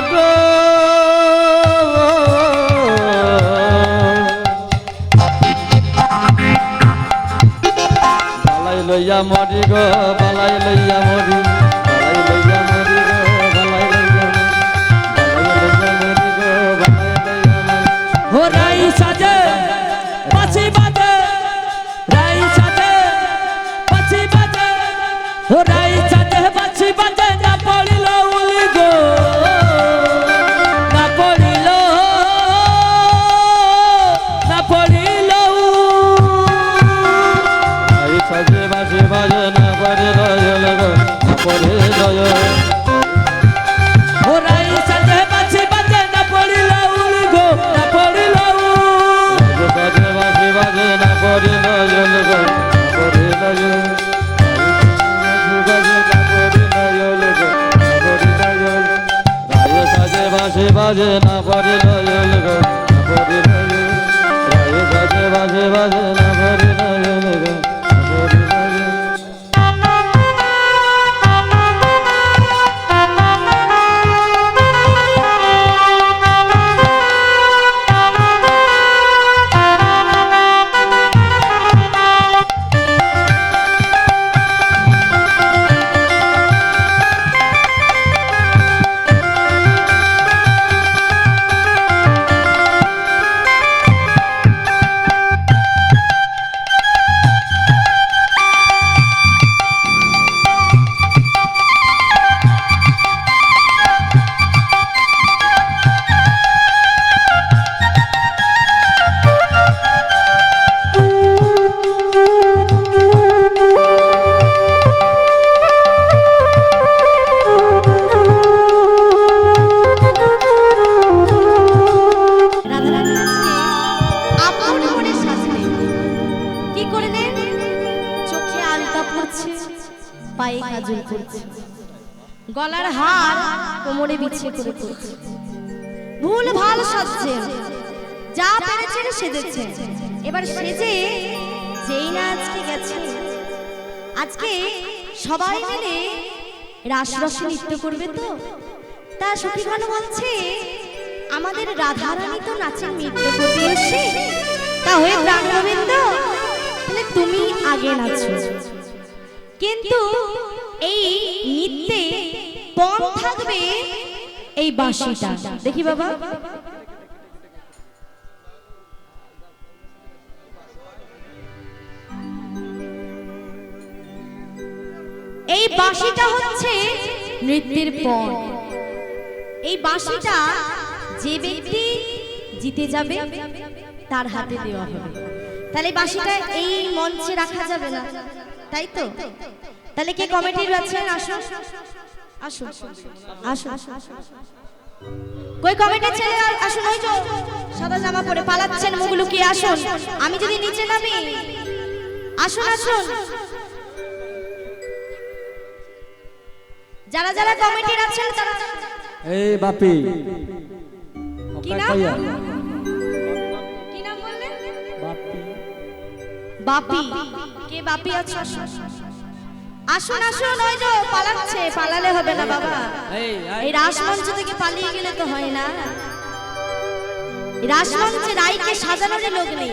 বালাই লইয়া মরি গো বালাই লইয়া মরি বালাই লইয়া মরি গো বালাই লইয়া মরি বালাই লইয়া মরি গো বালাই লইয়া মরি ও রাই সাজে পাছি বাজে রাই সাজে পাছি বাজে ও রাই সাজে পাছি বাজে না পড়িল উলি গো না পড়িল আই সাজে বাজে বাজে না পড়ে রইল গো না পড়ে না পরে নয়ন গো না পরে নয়ন রায়ে বাজে বাজে বাজে না পরে নয়ন গো না পরে নয়ন রাধারানী আজকে আপন মনে সাজলেন। কি করলেন? চোখে আলতা পড়ছে, পায়ে কাজল পড়ছে, গলার হার কোমরে বিছিয়ে করে পড়ছে, ভুল ভাল সাজছেন, যা পেরেছেন সেজেছেন। এবার সেজে যেই না আজকে গেছে, আজকে সবাই মিলে রাসরসে নৃত্য করবে তো। তা সখীগণ বলছে আমাদের রাধারানী তো নাচের নৃত্য করতে এসে, তা হয়ে প্রাণগোবিন্দ তাহলে তুমি আগে নাচো। কিন্তু এই নৃত্যে পণ থাকবে এই বাঁশিটা। দেখি বাবা, এই বাঁশিটা হচ্ছে নৃত্যের পণ। এই বাঁশিটা যে ব্যক্তি জিতে যাবে তার হাতে দেওয়া হবে। তাহলে বাঁশিটা এই মঞ্চে রাখা যাবে না, তাই তো? তাহলে কে কমিটির আছেন? আসুন আসুন আসুন, কই কমিটির ছেলে আসুন। ওই যে সাদা জামা পরে পালাচ্ছেন মুখ লুকিয়ে আসুন। আমি যদি নিচে নামি, আসুন আসুন। যারা যারা কমিটির আছেন তারা। এই বাপি কি নাম? কি নাম বললেন? বাপি। কে বাপি আছে? আসুন আসুন। ওই যে পালাচ্ছে, পালালে হবে না বাবা। এই রাসমঞ্চ থেকে পালিয়ে গেলে তো হয় না। এই রাসমঞ্চে রাইকে সাজানোর লোক নেই।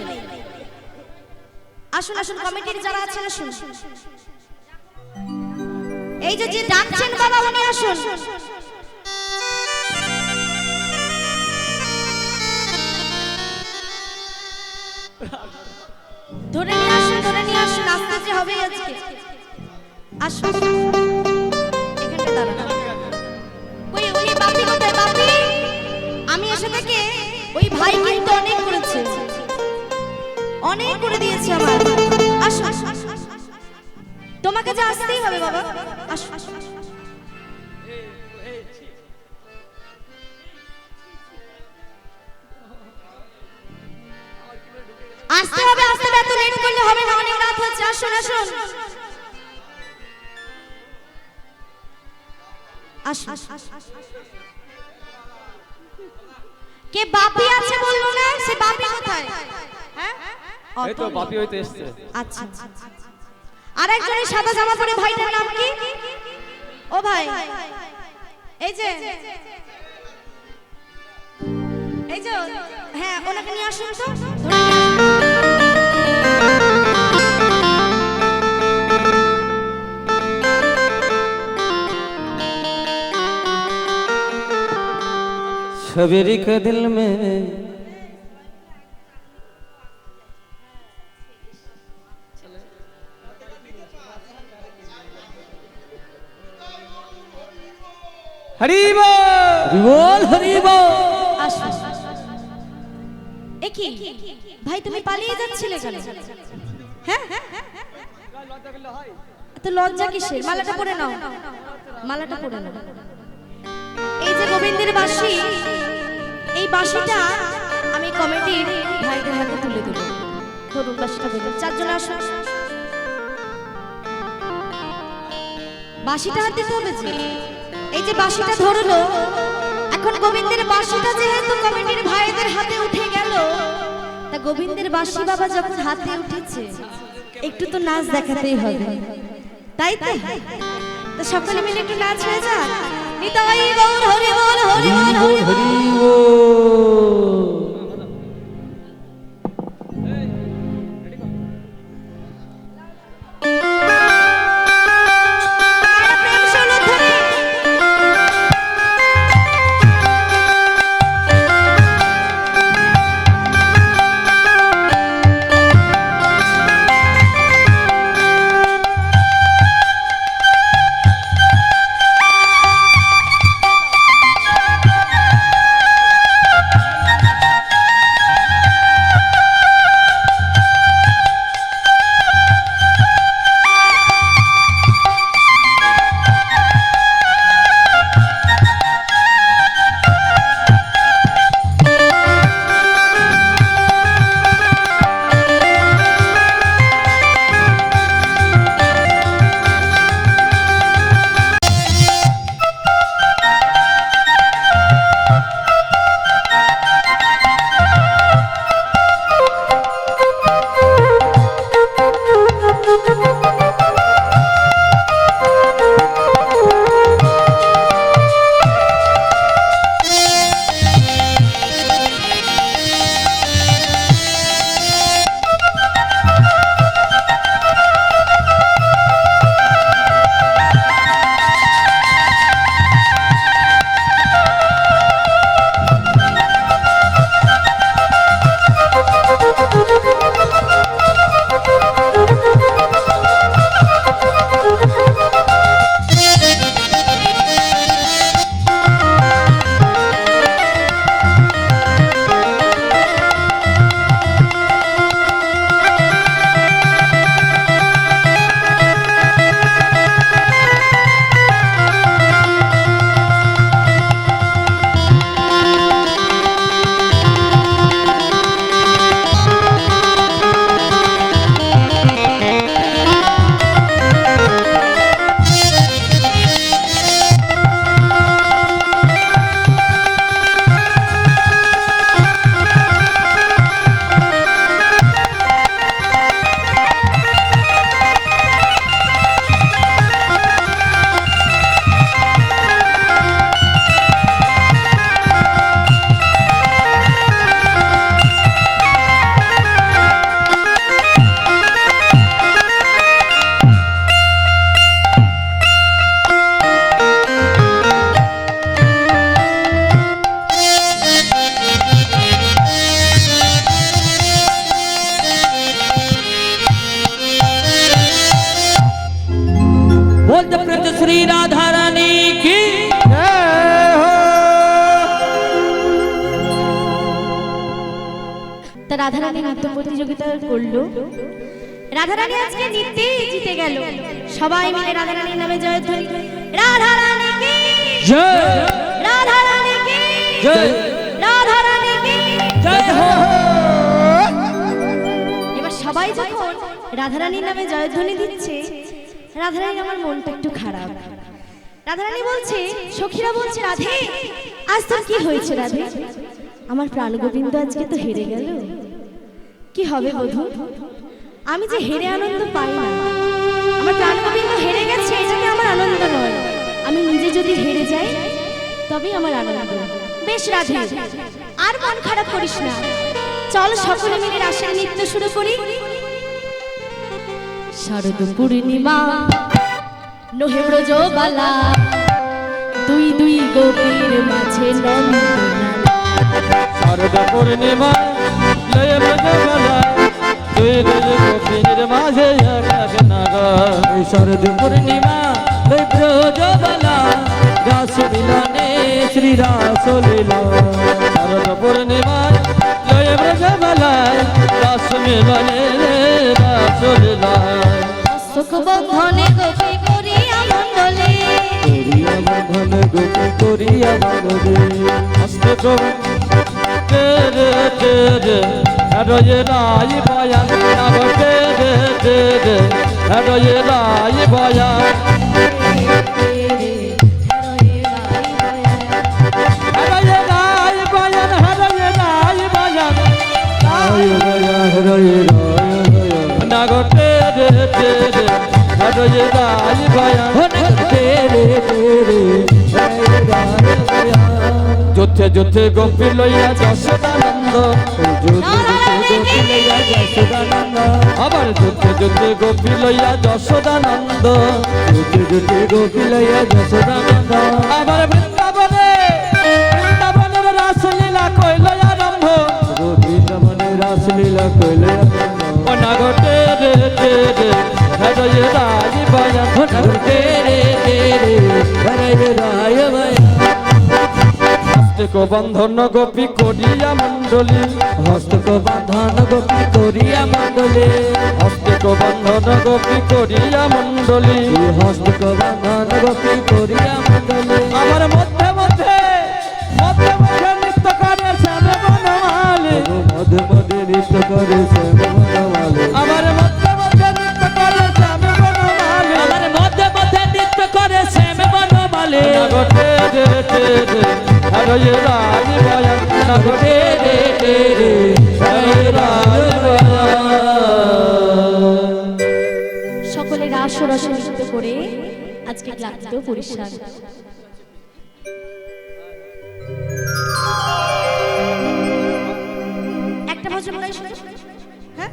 আসুন আসুন, কমিটির যারা আছেন আসুন। এই যে যে ডাকছেন বাবা উনি আসুন। ধরে নিয়ে আসুন, ধরে নিয়ে আসুন। আস্তে আস্তে হবে আজকে। আসুন এখানে দাঁড়ান। ওই ওই বাপি কোথায়? বাপি, আমি এসে থেকে ওই ভাই কিন্তু অনেক করেছে, অনেক করে দিয়েছে আমার। আসুন, তোমাকে যে আসতেই হবে বাবা। আসুন আসতে হবে, আসতে হবে। এত লেট করলে হবে না, অনেক রাত হচ্ছে। আসুন আসুন আসুন। কে বাপি আছে বললো না? সে বাপি কোথায়? হ্যাঁ, এই তো বাপি হইতে এসেছে। আচ্ছা, আরেকজন সাদা জামা পরে ভাইটার নাম কি? ও ভাই, এই যে এই যে, হ্যাঁ ওনাকে নিয়ে আসুন তো। सवेरे के दिल में हरी बोल হরি বল। আসুন। একি ভাই তুমি পালিয়ে যাচ্ছিলে কেন? হ্যাঁ, তো লজ্জা কিসের? মালাটা পরে নাও, মালাটা পরে নাও। এই যে গোবিন্দের বাঁশি, এই বাঁশিটা আমি কমিটির ভাইদের হাতে তুলে দেব। ধরুন বাঁশিটা ধরুন, চারজন আসুন। বাঁশিটা হাতে দিতে হবে যে। এই যে বাঁশিটা ধরলো, এখন এখন গোবিন্দের বাঁশিটা যেহেতু কমিটির ভাইদের হাতে উঠে গেল, তা গোবিন্দের বাঁশি বাবা যখন হাতে উঠেছে একটু তো নাচ দেখাতেই হবে, তাই তো? তো সকলে মিলে একটু নাচ হয়ে যাক। নিতাই গৌর হরি বল, হরি বল, হরি বল। প্রেম সৌলধরে। बोलते प्रेम से श्री राधा रानी की তা রাধারানী নৃত্য প্রতিযোগিতা করলো। রাধারানী আজকে নৃত্যে জিতে গেল। সবাই মিলে রাধারানীর নামে জয়ধ্বনি। রাধারানী কি जय, রাধারানী কি जय, রাধারানী কি जय हो। এবার সবাই যখন রাধারানীর নামে জয়ধ্বনি দিচ্ছে, রাধারানী আমার মনটা একটু খারাপ। রাধারানী বলছে, সখীরা বলছে, রাধে আজ তোর কি হয়েছে রাধে? আমার প্রাণ গোবিন্দ আজকে তো হেরে গেল, কি হবে বধূ? আমি যে হেরে আনন্দ পাই না। আমার প্রাণ গোবিন্দ হেরে গেছে, এটাকে আমার আনন্দ নয়। আমি নিজে যদি হেরে যাই তবেই আমার আনন্দ। বেশ রাধে, আর মন খারাপ করিস না, চল সকলে মিলে রাসের নৃত্য শুরু করি। শারদ পূর্ণিমা নহে ব্রজবালা, দুই দুই গোপীর মাঝে নন্দলালা। শারদ পূর্ণিমা লয় ব্রজবালা, দুই দুই গোপীর মাঝে এক এক নাগা। शरद पूर्णिमा लय ब्रजबाला, रास मिलने श्री रास लीला। শারদ পূর্ণিমা লয় ব্রজবালা, রাস মিলনে রাস লীলা। সুখ বন্ধনে গোপী করিয়া মণ্ডলে, করিয়া বন্ধন গোপী করিয়া মণ্ডলে। হস্তে তেরে তেরে হরয়ে রাই বয়ান, নাম তেরে তেরে হরয়ে রাই বয়ান। হরয়ে যুদ্ধে গোপী লইয়া যশোদানন্দ গোপী লইয়া যশোদানন্দ আবার যুদ্ধে গোপী লইয়া যশোদানন্দ যুদ্ধে গোপী লইয়া যশোদানন্দ আবার বৃন্দাবনের রাসলীলা কইল আরম্ভ বৃন্দাবনের রাসলীলা কইলে ও নাগটে রে রে রে হরে রাই বয়ান রে রে রে রে হরে রায় মায়া হস্তক বন্ধন গোপী করিয়া মণ্ডলী হস্তক বাঁধন গোপী করিয়া মণ্ডলে হস্তক বন্ধন গোপী করিয়া মণ্ডলী হস্তক বাঁধন গোপী করিয়া মণ্ডলে আমার মধ্যে মধ্যে নৃত্য করে শ্যামে বনমালী মধ্যে মধ্যে নৃত্য করে শ্যামবনমালে আমার মধ্যে মধ্যে নৃত্য করে শ্যামে বনমালী আমার মধ্যে মধ্যে নৃত্য করে শ্যাম বনমালে নাগটে রে রে রে হরে রাই বয়ান নাগটে রে রে রে হরে রায় সকলে রাস ও রসে নৃত্য করে আজকে ক্লান্ত পরিশ্রাম। একটা ভজন গাই শুনে হ্যাঁ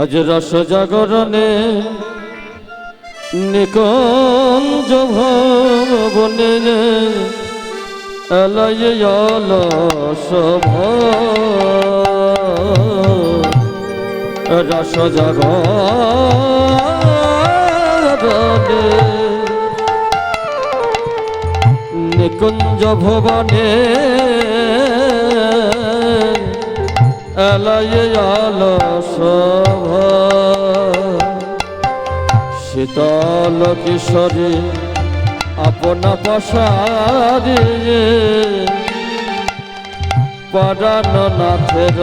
আজ রস জাগরণে নিকুঞ্জ ভবনে এলায় অলস রস জাগরণে নিকুঞ্জ ভবনে এলায় অলস শীতল কিশোরী আপনা পশারে পরাণ নাথের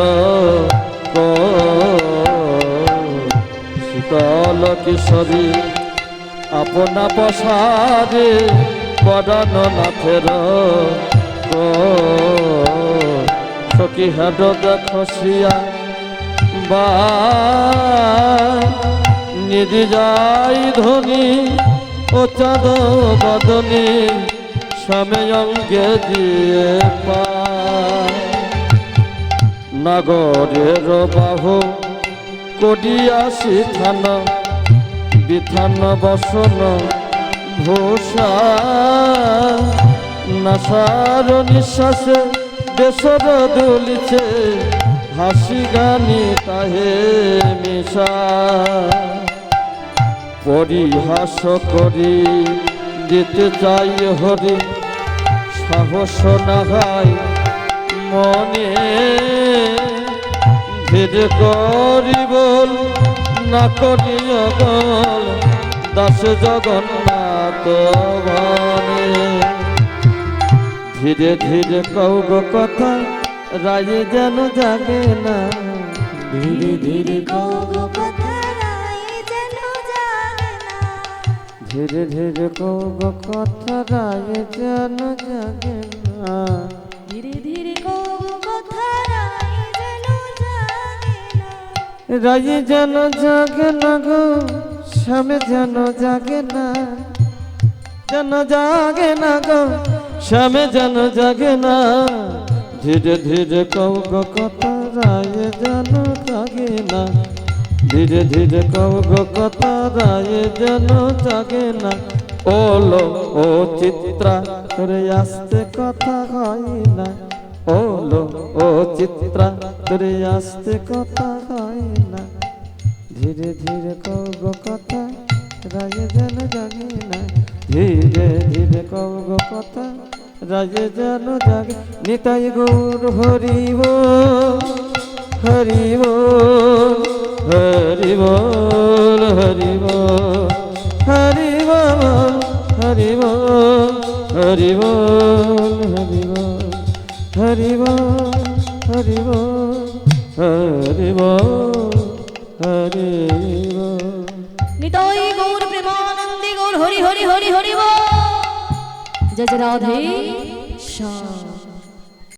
শীতল কিশোরী আপনা পশারে পরাণ নাথের সখী হেড দেখিয়া বা নিধি যাই ধনী ও চাঁদ বদনী স্বামী অঙ্গে দিয়ে পা নাগরের বাহু করিয়াছি থান বিথান বসন ভূষা নাসার নিঃশ্বাসে দেশর দুলিছে হাসি গানি তাহে মিশা পরিহাস করি দিতে চাই হরি সাহস নাহাই মনে ধীরে করি বল না করি অগল দাস জগন্নাথ বনে ধীরে ধীরে কৌগ কথা রায়ে যেন জাগে না ধীরে ধীরে ধীরে ধীরে কৌগ কথা রায়ে যেন জাগে না ধীরে ধীরে কথা যেন জাগে না রায়ে যেন জাগে না গো স্বামী যেন জাগে না যেন জাগে না গো স্বামী যেন জাগে না ধীরে ধীরে কৌগ কথা রায়ে যেন জাগে না ধীরে ধীরে কৌগ কথা রায়ে যেন জাগে না ওলো ও চিত্রা তোরে আসতে কথা হয় না ওলো ও চিত্রা তোরে আসতে কথা হয় না ধীরে ধীরে কৌগ কথা রায়ে যেন জাগে না ধীরে ধীরে কৌগ কথা রাজে যেন জাগে নিতাই গৌর হরিব হরিব হরিব হরিব হরিব হরিব হরিব হরিব হরিব হরিব হরিব হরিব নিতাই গৌর প্রেমানন্দে গৌর হরি হরি হরি হরি বল। জয় জয় রাধে শ্যাম।